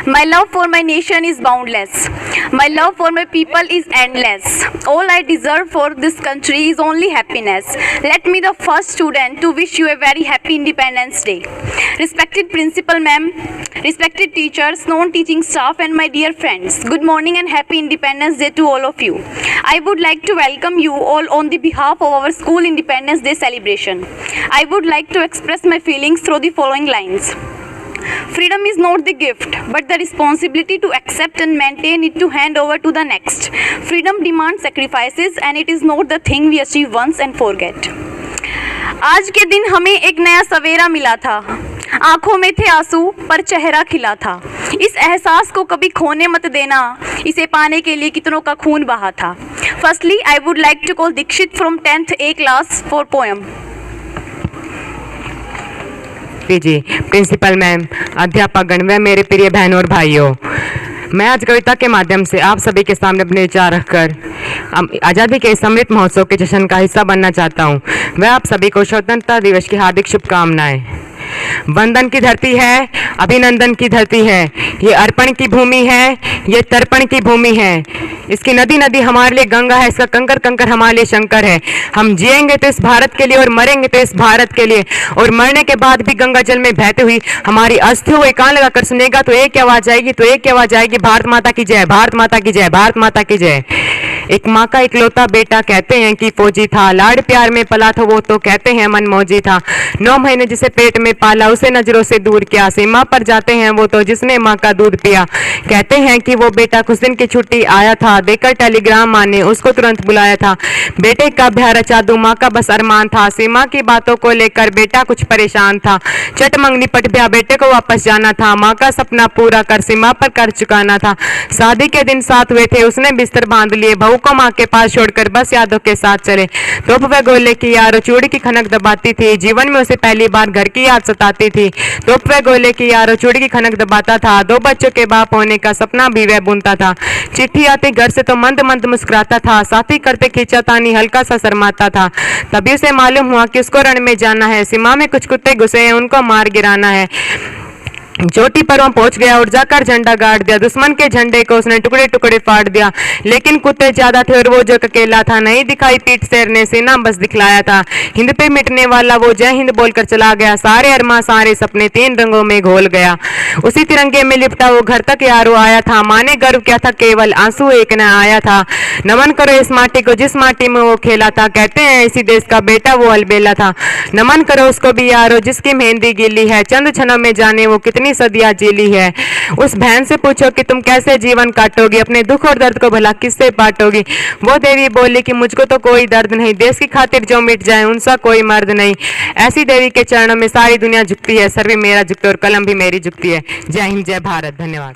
My love for my nation is boundless. My love for my people is endless. All I deserve for this country is only happiness. Let me the first student to wish you a very happy Independence Day. Respected principal ma'am, respected teachers, non-teaching staff and my dear friends, good morning and happy Independence Day to all of you. I would like to welcome you all on the behalf of our school Independence Day celebration. I would like to express my feelings through the following lines. Freedom is not the gift, but the responsibility to accept and maintain it to hand over to the next. Freedom demands sacrifices and it is not the thing we achieve once and forget. आज के दिन हमें एक नया सवेरा मिला था, आंखों में थे आंसू पर चेहरा खिला था। इस एहसास को कभी खोने मत देना, इसे पाने के लिए कितनों का खून बहा था। Firstly, I would like to call Dikshit from 10th A class for poem. जी प्रिंसिपल मैम, अध्यापक गण व मेरे प्रिय बहनों और भाइयों, मैं आज कविता के माध्यम से आप सभी के सामने अपने विचार रखकर आज़ादी के अमृत महोत्सव के जश्न का हिस्सा बनना चाहता हूं। वह आप सभी को स्वतंत्रता दिवस की हार्दिक शुभकामनाएं। वंदन की धरती है, अभिनंदन की धरती है, ये अर्पण की भूमि है, ये तर्पण की भूमि है। इसकी नदी नदी हमारे लिए गंगा है, इसका कंकर कंकर हमारे लिए शंकर है। हम जिएंगे तो इस भारत के लिए और मरेंगे तो इस भारत के लिए, और मरने के बाद भी गंगा जल में बहती हुई हमारी अस्थियों को कान लगाकर सुनेगा तो एक आवाज आएगी, तो एक आवाज आएगी, भारत माता की जय, भारत माता की जय, भारत माता की जय। एक माँ का इकलौता बेटा कहते हैं कि फौजी था, लाड़ प्यार में पला था वो तो कहते हैं मनमौजी था। 9 महीने जिसे पेट में पाला उसे नजरों से दूर किया, सीमा पर जाते हैं वो तो जिसने माँ का दूध पिया। कहते हैं कि वो बेटा कुछ दिन की छुट्टी आया था, देकर टेलीग्राम माँ ने उसको तुरंत बुलाया था। बेटे का ब्याह रचा दूं, माँ का बस अरमान था, सीमा की बातों को लेकर बेटा कुछ परेशान था। चट मंगनी पट ब्याह बेटे को वापस जाना था, माँ का सपना पूरा कर सीमा पर कर चुकाना था। शादी के दिन साथ हुए थे, उसने बिस्तर बांध लिए, बहू को माँ के पास छोड़कर बस यादों के साथ चले। तोप व गोले की यारो चूड़ी की खनक दबाती थी, जीवन में उसे पहली बार घर की याद सताती थी। तोप व गोले की यारो चूड़ी की खनक दबाता था, 2 बच्चों के बाप होने का सपना भी वह बुनता था। चिट्ठी आती घर से तो मंद मंद मुस्कुराता था, साथी करते खींचातानी हल्का सा शर्माता था। तभी उसे मालूम हुआ कि उसको रण में जाना है, सीमा में कुछ कुत्ते घुसे हैं, उनको मार गिराना है। चोटी पर वह पहुंच गया और जाकर झंडा गाड़ दिया, दुश्मन के झंडे को उसने टुकड़े टुकड़े फाड़ दिया। लेकिन कुत्ते ज्यादा थे और वो जो अकेला था, नहीं दिखाई पीठ शेर ने सीना बस दिखलाया था। हिंद पे मिटने वाला वो जय हिंद बोलकर चला गया, सारे अरमा सारे सपने 3 रंगों में घोल गया। उसी तिरंगे में लिपटा वो घर तक यारो आया था, माँ ने गर्व किया था केवल आंसू एक न आया था। नमन करो इस माटी को जिस माटी में वो खेला था, कहते हैं इसी देश का बेटा वो अलबेला था। नमन करो उसको भी यारो जिसकी मेहंदी गीली है, चंद क्षणों में जाने वो कितनी सदियां जीली है। उस बहन से पूछो कि तुम कैसे जीवन काटोगी, अपने दुख और दर्द को भला किससे बांटोगी। वो देवी बोली कि मुझको तो कोई दर्द नहीं, देश की खातिर जो मिट जाए उनसा कोई मर्द नहीं। ऐसी देवी के चरणों में सारी दुनिया झुकती है, सर भी मेरा झुकता है और कलम भी मेरी झुकती है। जय हिंद, जय भारत, धन्यवाद।